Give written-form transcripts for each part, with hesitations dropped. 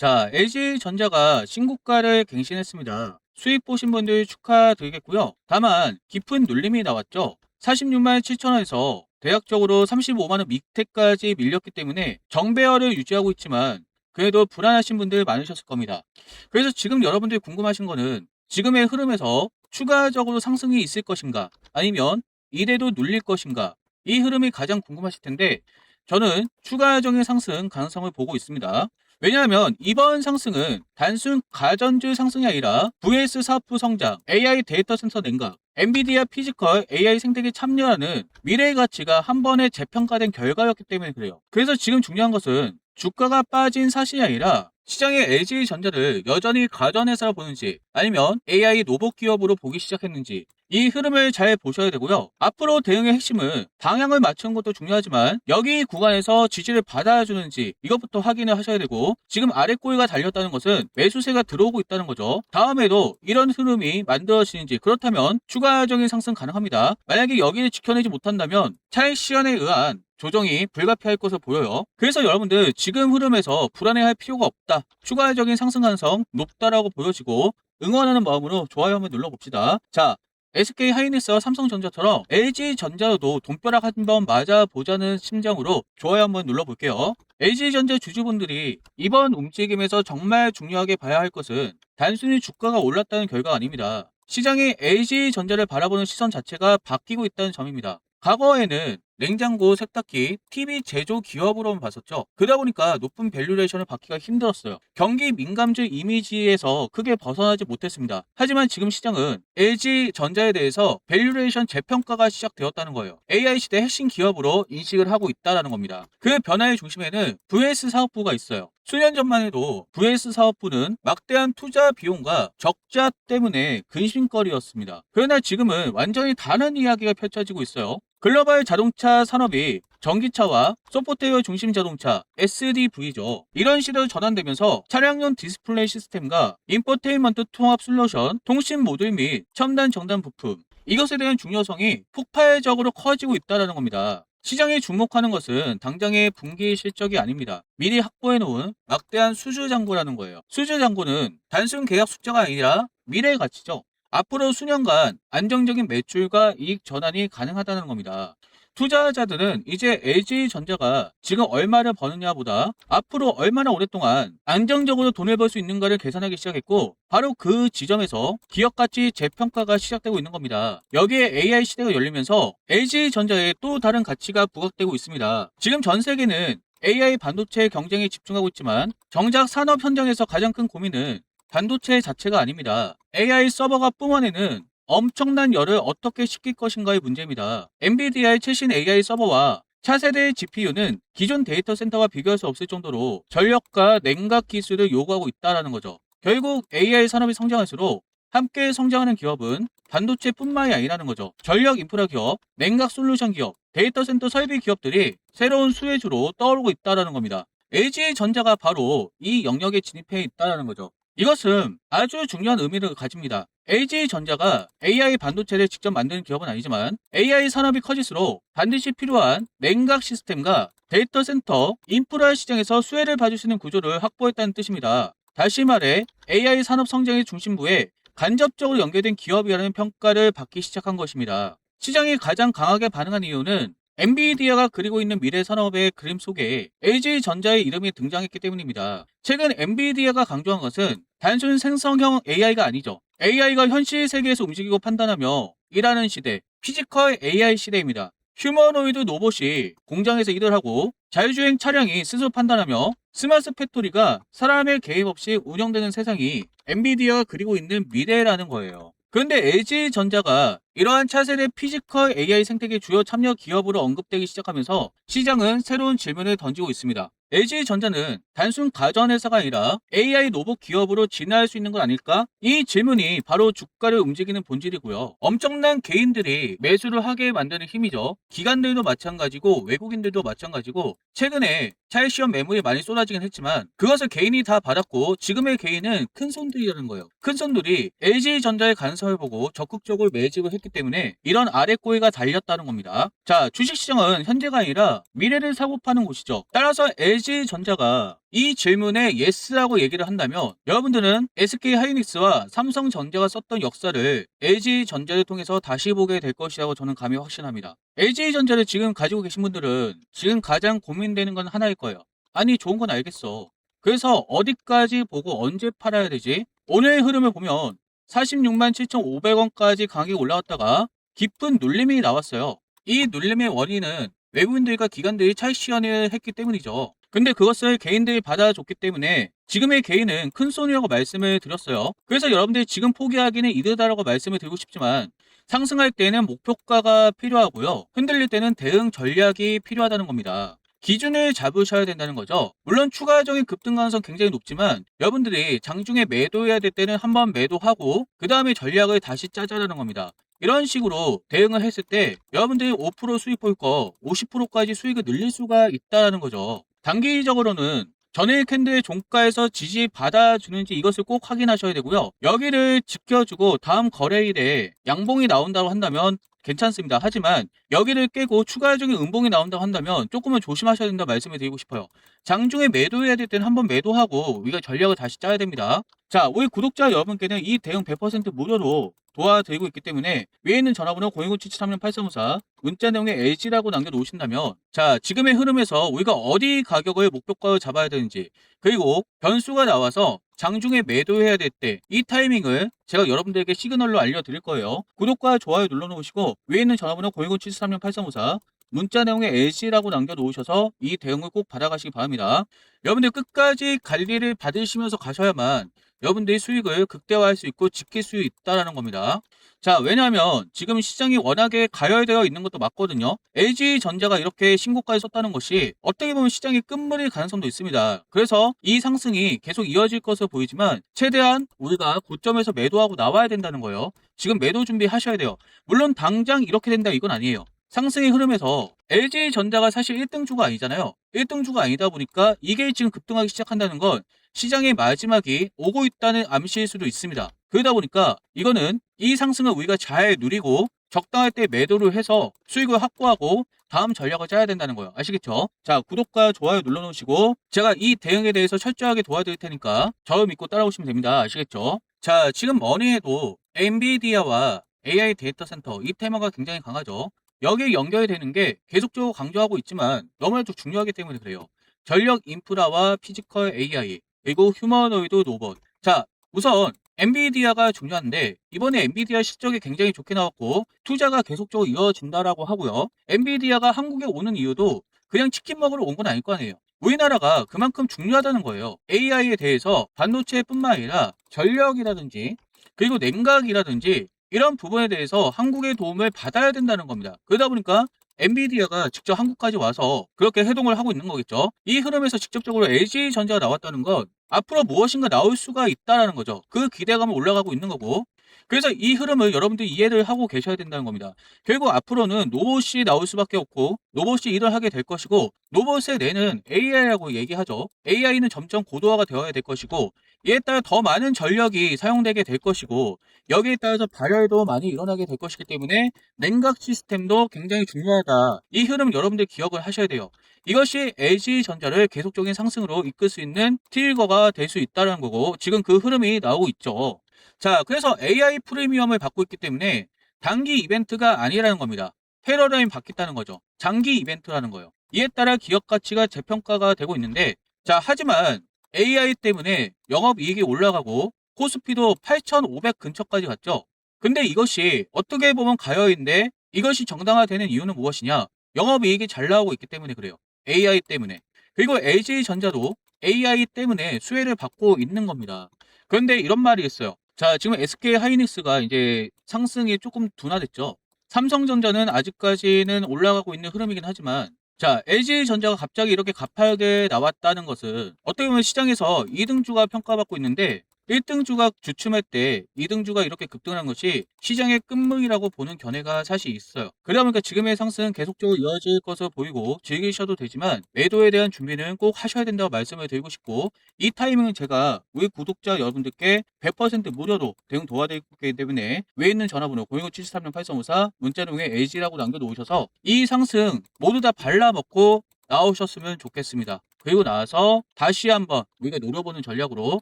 자, LG전자가 신고가를 갱신했습니다. 수익 보신 분들 축하드리겠고요. 다만 깊은 눌림이 나왔죠. 46만 7천 원에서 대략적으로 35만 원 밑에까지 밀렸기 때문에 정배열을 유지하고 있지만 그래도 불안하신 분들 많으셨을 겁니다. 그래서 지금 여러분들이 궁금하신 거는 지금의 흐름에서 추가적으로 상승이 있을 것인가 아니면 이래도 눌릴 것인가, 이 흐름이 가장 궁금하실 텐데 저는 추가적인 상승 가능성을 보고 있습니다. 왜냐하면 이번 상승은 단순 가전주 상승이 아니라 VS 사업부 성장, AI 데이터 센터 냉각, 엔비디아 피지컬 AI 생태계 참여하는 미래의 가치가 한 번에 재평가된 결과였기 때문에 그래요. 그래서 지금 중요한 것은 주가가 빠진 사실이 아니라 시장의 LG전자를 여전히 가전회사로 보는지 아니면 AI 로봇 기업으로 보기 시작했는지, 이 흐름을 잘 보셔야 되고요. 앞으로 대응의 핵심은 방향을 맞추는 것도 중요하지만 여기 구간에서 지지를 받아주는지 이것부터 확인을 하셔야 되고, 지금 아래 꼬리가 달렸다는 것은 매수세가 들어오고 있다는 거죠. 다음에도 이런 흐름이 만들어지는지, 그렇다면 추가적인 상승 가능합니다. 만약에 여기를 지켜내지 못한다면 차익 실현에 의한 조정이 불가피할 것으로 보여요. 그래서 여러분들 지금 흐름에서 불안해할 필요가 없다. 추가적인 상승 가능성 높다라고 보여지고 응원하는 마음으로 좋아요 한번 눌러봅시다. 자, SK 하이닉스와 삼성전자처럼 LG전자도 돈벼락 한번 맞아보자는 심정으로 좋아요 한번 눌러볼게요. LG전자 주주분들이 이번 움직임에서 정말 중요하게 봐야 할 것은 단순히 주가가 올랐다는 결과가 아닙니다. 시장이 LG전자를 바라보는 시선 자체가 바뀌고 있다는 점입니다. 과거에는 냉장고, 세탁기, TV 제조 기업으로만 봤었죠. 그러다 보니까 높은 밸류레이션을 받기가 힘들었어요. 경기 민감주 이미지에서 크게 벗어나지 못했습니다. 하지만 지금 시장은 LG전자에 대해서 밸류레이션 재평가가 시작되었다는 거예요. AI 시대 핵심 기업으로 인식을 하고 있다는 겁니다. 그 변화의 중심에는 VS 사업부가 있어요. 수년 전만 해도 VS 사업부는 막대한 투자 비용과 적자 때문에 근심거리였습니다. 그러나 지금은 완전히 다른 이야기가 펼쳐지고 있어요. 글로벌 자동차 산업이 전기차와 소프트웨어 중심 자동차 SDV죠. 이런 시대로 전환되면서 차량용 디스플레이 시스템과 인포테인먼트 통합 솔루션, 통신 모듈 및 첨단 정단 부품, 이것에 대한 중요성이 폭발적으로 커지고 있다는 겁니다. 시장이 주목하는 것은 당장의 분기 실적이 아닙니다. 미리 확보해 놓은 막대한 수주 잔고라는 거예요. 수주 잔고는 단순 계약 숫자가 아니라 미래의 가치죠. 앞으로 수년간 안정적인 매출과 이익 전환이 가능하다는 겁니다. 투자자들은 이제 LG전자가 지금 얼마를 버느냐보다 앞으로 얼마나 오랫동안 안정적으로 돈을 벌 수 있는가를 계산하기 시작했고, 바로 그 지점에서 기업 가치 재평가가 시작되고 있는 겁니다. 여기에 AI 시대가 열리면서 LG전자에 또 다른 가치가 부각되고 있습니다. 지금 전 세계는 AI 반도체 경쟁에 집중하고 있지만 정작 산업 현장에서 가장 큰 고민은 반도체 자체가 아닙니다. AI 서버가 뿜어내는 엄청난 열을 어떻게 식힐 것인가의 문제입니다. 엔비디아의 최신 AI 서버와 차세대 GPU는 기존 데이터 센터와 비교할 수 없을 정도로 전력과 냉각 기술을 요구하고 있다는 거죠. 결국 AI 산업이 성장할수록 함께 성장하는 기업은 반도체뿐만이 아니라는 거죠. 전력 인프라 기업, 냉각 솔루션 기업, 데이터 센터 설비 기업들이 새로운 수혜주로 떠오르고 있다는 겁니다. LG전자가 바로 이 영역에 진입해 있다는 거죠. 이것은 아주 중요한 의미를 가집니다. LG전자가 AI 반도체를 직접 만드는 기업은 아니지만 AI 산업이 커질수록 반드시 필요한 냉각 시스템과 데이터 센터, 인프라 시장에서 수혜를 받을 수 있는 구조를 확보했다는 뜻입니다. 다시 말해 AI 산업 성장의 중심부에 간접적으로 연결된 기업이라는 평가를 받기 시작한 것입니다. 시장이 가장 강하게 반응한 이유는 엔비디아가 그리고 있는 미래 산업의 그림 속에 LG전자의 이름이 등장했기 때문입니다. 최근 엔비디아가 강조한 것은 단순 생성형 AI가 아니죠. AI가 현실 세계에서 움직이고 판단하며 일하는 시대, 피지컬 AI 시대입니다. 휴머노이드 로봇이 공장에서 일을 하고 자율주행 차량이 스스로 판단하며 스마트 팩토리가 사람의 개입 없이 운영되는 세상이 엔비디아가 그리고 있는 미래라는 거예요. 그런데 LG전자가 이러한 차세대 피지컬 AI 생태계 주요 참여 기업으로 언급되기 시작하면서 시장은 새로운 질문을 던지고 있습니다. LG전자는 단순 가전회사가 아니라 AI 로봇 기업으로 진화할 수 있는 건 아닐까? 이 질문이 바로 주가를 움직이는 본질이고요. 엄청난 개인들이 매수를 하게 만드는 힘이죠. 기관들도 마찬가지고 외국인들도 마찬가지고, 최근에 차익시험 매물이 많이 쏟아지긴 했지만 그것을 개인이 다 받았고 지금의 개인은 큰 손들이라는 거예요. 큰 손들이 LG전자의 가능성을 보고 적극적으로 매집을 했기 때문에 이런 아래 꼬리가 달렸다는 겁니다. 자, 주식시장은 현재가 아니라 미래를 사고 파는 곳이죠. 따라서 LG전자가 이 질문에 yes라고 얘기를 한다면 여러분들은 SK하이닉스와 삼성전자가 썼던 역사를 LG전자를 통해서 다시 보게 될 것이라고 저는 감히 확신합니다. LG전자를 지금 가지고 계신 분들은 지금 가장 고민되는 건 하나일 거예요. 아니 좋은 건 알겠어. 그래서 어디까지 보고 언제 팔아야 되지? 오늘 흐름을 보면 46만 7,500원까지 강하게 올라왔다가 깊은 눌림이 나왔어요. 이 눌림의 원인은 외국인들과 기관들이 차익 실현을 했기 때문이죠. 근데 그것을 개인들이 받아줬기 때문에 지금의 개인은 큰 손이라고 말씀을 드렸어요. 그래서 여러분들이 지금 포기하기는 이르다라고 말씀을 드리고 싶지만 상승할 때는 목표가가 필요하고요. 흔들릴 때는 대응 전략이 필요하다는 겁니다. 기준을 잡으셔야 된다는 거죠. 물론 추가적인 급등 가능성 굉장히 높지만 여러분들이 장중에 매도해야 될 때는 한번 매도하고 그 다음에 전략을 다시 짜자라는 겁니다. 이런 식으로 대응을 했을 때 여러분들이 5% 수익 볼 거 50%까지 수익을 늘릴 수가 있다는 거죠. 단기적으로는 전일 캔들의 종가에서 지지 받아주는지 이것을 꼭 확인하셔야 되고요. 여기를 지켜주고 다음 거래일에 양봉이 나온다고 한다면 괜찮습니다. 하지만 여기를 깨고 추가적인 음봉이 나온다고 한다면 조금은 조심하셔야 된다 말씀을 드리고 싶어요. 장중에 매도해야 될 때는 한번 매도하고 우리가 전략을 다시 짜야 됩니다. 자, 우리 구독자 여러분께는 이 대응 100% 무료로 도와드리고 있기 때문에 위에 있는 전화번호 010-7736-8354 문자 내용에 LG라고 남겨놓으신다면 자, 지금의 흐름에서 우리가 어디 가격을 목표가로 잡아야 되는지 그리고 변수가 나와서 장중에 매도해야 될 때 이 타이밍을 제가 여러분들에게 시그널로 알려드릴 거예요. 구독과 좋아요 눌러놓으시고 위에 있는 전화번호 010-7736-8354 문자 내용에 LG라고 남겨놓으셔서 이 대응을 꼭 받아가시기 바랍니다. 여러분들 끝까지 관리를 받으시면서 가셔야만 여러분들이 수익을 극대화할 수 있고 지킬 수 있다는 겁니다. 자, 왜냐하면 지금 시장이 워낙에 가열되어 있는 것도 맞거든요. LG전자가 이렇게 신고가를 썼다는 것이 어떻게 보면 시장이 끝물일 가능성도 있습니다. 그래서 이 상승이 계속 이어질 것으로 보이지만 최대한 우리가 고점에서 매도하고 나와야 된다는 거예요. 지금 매도 준비하셔야 돼요. 물론 당장 이렇게 된다 이건 아니에요. 상승의 흐름에서 LG전자가 사실 1등주가 아니잖아요. 1등주가 아니다 보니까 이게 지금 급등하기 시작한다는 건 시장의 마지막이 오고 있다는 암시일 수도 있습니다. 그러다 보니까 이거는 이 상승을 우리가 잘 누리고 적당할 때 매도를 해서 수익을 확보하고 다음 전략을 짜야 된다는 거예요. 아시겠죠? 자, 구독과 좋아요 눌러놓으시고 제가 이 대응에 대해서 철저하게 도와드릴 테니까 저를 믿고 따라오시면 됩니다. 아시겠죠? 자, 지금 뭐니해도 엔비디아와 AI 데이터 센터 이 테마가 굉장히 강하죠. 여기에 연결되는 게 계속적으로 강조하고 있지만 너무나도 중요하기 때문에 그래요. 전력 인프라와 피지컬 AI 그리고 휴머노이드 로봇. 자, 우선 엔비디아가 중요한데 이번에 엔비디아 실적이 굉장히 좋게 나왔고 투자가 계속적으로 이어진다라고 하고요. 엔비디아가 한국에 오는 이유도 그냥 치킨 먹으러 온 건 아닐 거 아니에요. 우리나라가 그만큼 중요하다는 거예요. AI에 대해서 반도체뿐만 아니라 전력이라든지 그리고 냉각이라든지 이런 부분에 대해서 한국의 도움을 받아야 된다는 겁니다. 그러다 보니까 엔비디아가 직접 한국까지 와서 그렇게 해동을 하고 있는 거겠죠. 이 흐름에서 직접적으로 LG전자가 나왔다는 건 앞으로 무엇인가 나올 수가 있다라는 거죠. 그 기대감은 올라가고 있는 거고. 그래서 이 흐름을 여러분들이 이해를 하고 계셔야 된다는 겁니다. 결국 앞으로는 로봇이 나올 수밖에 없고 로봇이 일을 하게 될 것이고 로봇의 뇌는 AI라고 얘기하죠. AI는 점점 고도화가 되어야 될 것이고 이에 따라 더 많은 전력이 사용되게 될 것이고 여기에 따라서 발열도 많이 일어나게 될 것이기 때문에 냉각 시스템도 굉장히 중요하다. 이 흐름 여러분들 기억을 하셔야 돼요. 이것이 LG전자를 계속적인 상승으로 이끌 수 있는 트리거가 될 수 있다는 거고 지금 그 흐름이 나오고 있죠. 자, 그래서 AI 프리미엄을 받고 있기 때문에 단기 이벤트가 아니라는 겁니다. 패러다임이 바뀌었다는 거죠. 장기 이벤트라는 거예요. 이에 따라 기업 가치가 재평가가 되고 있는데 자, 하지만 AI 때문에 영업이익이 올라가고 코스피도 8,500 근처까지 갔죠. 근데 이것이 어떻게 보면 가여인데 이것이 정당화되는 이유는 무엇이냐? 영업이익이 잘 나오고 있기 때문에 그래요. AI 때문에. 그리고 LG전자도 AI 때문에 수혜를 받고 있는 겁니다. 그런데 이런 말이 있어요. 자, 지금 SK하이닉스가 이제 상승이 조금 둔화됐죠. 삼성전자는 아직까지는 올라가고 있는 흐름이긴 하지만 자, LG전자가 갑자기 이렇게 가파르게 나왔다는 것은 어떻게 보면 시장에서 2등주가 평가받고 있는데 1등주가 주춤할 때 2등주가 이렇게 급등한 것이 시장의 끝물이라고 보는 견해가 사실 있어요. 그러다 보니까 지금의 상승은 계속적으로 이어질 것으로 보이고 즐기셔도 되지만 매도에 대한 준비는 꼭 하셔야 된다고 말씀을 드리고 싶고 이 타이밍은 제가 우리 구독자 여러분들께 100% 무료로 대응 도와드리기 때문에 위에 있는 전화번호 010-73-8354 문자 내용에 LG라고 남겨놓으셔서 이 상승 모두 다 발라먹고 나오셨으면 좋겠습니다. 그리고 나서 다시 한번 우리가 노려보는 전략으로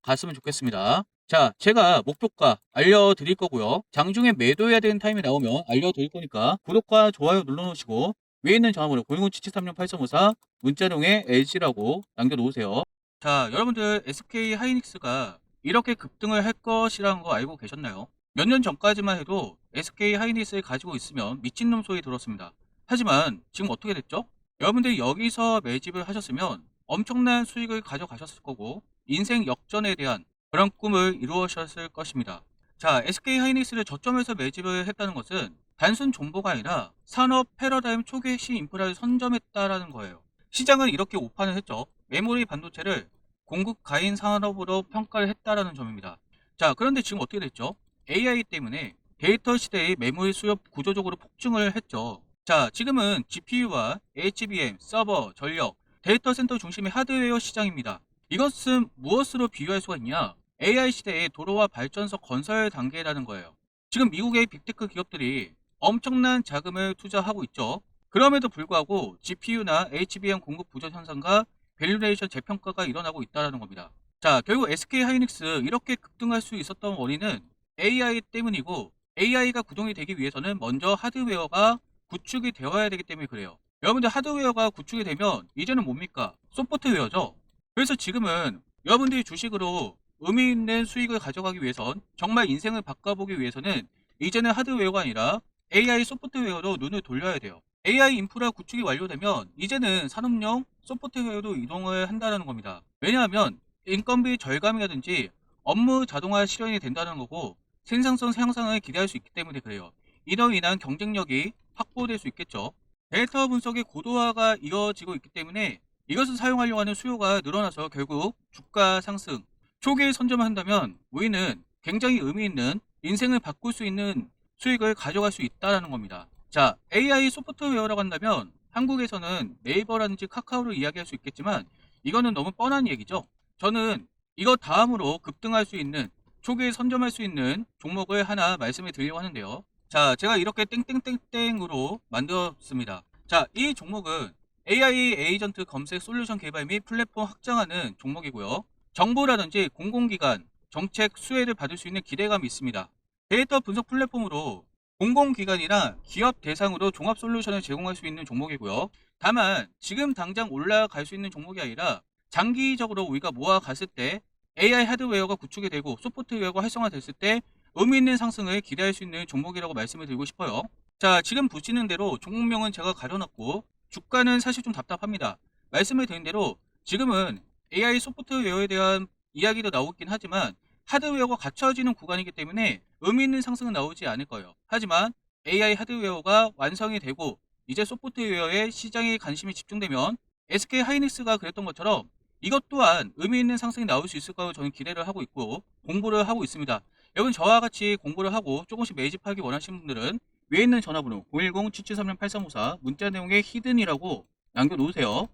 갔으면 좋겠습니다. 자, 제가 목표가 알려드릴 거고요. 장중에 매도해야 되는 타임이 나오면 알려드릴 거니까 구독과 좋아요 눌러놓으시고 위에 있는 전화번호 010-7736-8354 문자룡의 LG라고 남겨놓으세요. 자, 여러분들 SK 하이닉스가 이렇게 급등을 할 것이라는 거 알고 계셨나요? 몇 년 전까지만 해도 SK 하이닉스를 가지고 있으면 미친놈 소리 들었습니다. 하지만 지금 어떻게 됐죠? 여러분들이 여기서 매집을 하셨으면 엄청난 수익을 가져가셨을 거고 인생 역전에 대한 그런 꿈을 이루셨을 것입니다. 자, SK 하이닉스를 저점에서 매집을 했다는 것은 단순 존버가 아니라 산업 패러다임 초기 핵심 인프라를 선점했다라는 거예요. 시장은 이렇게 오판을 했죠. 메모리 반도체를 공급 가인 산업으로 평가를 했다라는 점입니다. 자, 그런데 지금 어떻게 됐죠? AI 때문에 데이터 시대의 메모리 수요 구조적으로 폭증을 했죠. 자, 지금은 GPU와 HBM, 서버, 전력, 데이터 센터 중심의 하드웨어 시장입니다. 이것은 무엇으로 비유할 수가 있냐? AI 시대의 도로와 발전소 건설 단계라는 거예요. 지금 미국의 빅테크 기업들이 엄청난 자금을 투자하고 있죠. 그럼에도 불구하고 GPU나 HBM 공급 부족 현상과 밸류레이션 재평가가 일어나고 있다는 겁니다. 자, 결국 SK 하이닉스 이렇게 급등할 수 있었던 원인은 AI 때문이고 AI가 구동이 되기 위해서는 먼저 하드웨어가 구축이 되어야 되기 때문에 그래요. 여러분들 하드웨어가 구축이 되면 이제는 뭡니까? 소프트웨어죠. 그래서 지금은 여러분들이 주식으로 의미 있는 수익을 가져가기 위해선 정말 인생을 바꿔보기 위해서는 이제는 하드웨어가 아니라 AI 소프트웨어로 눈을 돌려야 돼요. AI 인프라 구축이 완료되면 이제는 산업용 소프트웨어로 이동을 한다는 겁니다. 왜냐하면 인건비 절감이라든지 업무 자동화 실현이 된다는 거고 생산성 향상을 기대할 수 있기 때문에 그래요. 이로 인한 경쟁력이 확보될 수 있겠죠. 데이터 분석의 고도화가 이어지고 있기 때문에 이것을 사용하려고 하는 수요가 늘어나서 결국 주가 상승, 초기에 선점을 한다면 우리는 굉장히 의미 있는 인생을 바꿀 수 있는 수익을 가져갈 수 있다는 겁니다. 자, AI 소프트웨어라고 한다면 한국에서는 네이버라든지 카카오를 이야기할 수 있겠지만 이거는 너무 뻔한 얘기죠. 저는 이거 다음으로 급등할 수 있는 초기에 선점할 수 있는 종목을 하나 말씀을 드리려고 하는데요. 자, 제가 이렇게 땡땡땡땡으로 만들었습니다. 자, 이 종목은 AI 에이전트 검색 솔루션 개발 및 플랫폼 확장하는 종목이고요. 정부라든지 공공기관, 정책 수혜를 받을 수 있는 기대감이 있습니다. 데이터 분석 플랫폼으로 공공기관이나 기업 대상으로 종합 솔루션을 제공할 수 있는 종목이고요. 다만 지금 당장 올라갈 수 있는 종목이 아니라 장기적으로 우리가 모아갔을 때 AI 하드웨어가 구축이 되고 소프트웨어가 활성화됐을 때 의미 있는 상승을 기대할 수 있는 종목이라고 말씀을 드리고 싶어요. 자, 지금 보시는 대로 종목명은 제가 가려놨고 주가는 사실 좀 답답합니다. 말씀을 드린 대로 지금은 AI 소프트웨어에 대한 이야기도 나오긴 하지만 하드웨어가 갖춰지는 구간이기 때문에 의미 있는 상승은 나오지 않을 거예요. 하지만 AI 하드웨어가 완성이 되고 이제 소프트웨어에 시장에 관심이 집중되면 SK 하이닉스가 그랬던 것처럼 이것 또한 의미 있는 상승이 나올 수 있을 거라고 저는 기대를 하고 있고 공부를 하고 있습니다. 여러분 저와 같이 공부를 하고 조금씩 매집하기 원하시는 분들은 위에 있는 전화번호 010-7736-8354 문자 내용에 히든이라고 남겨놓으세요.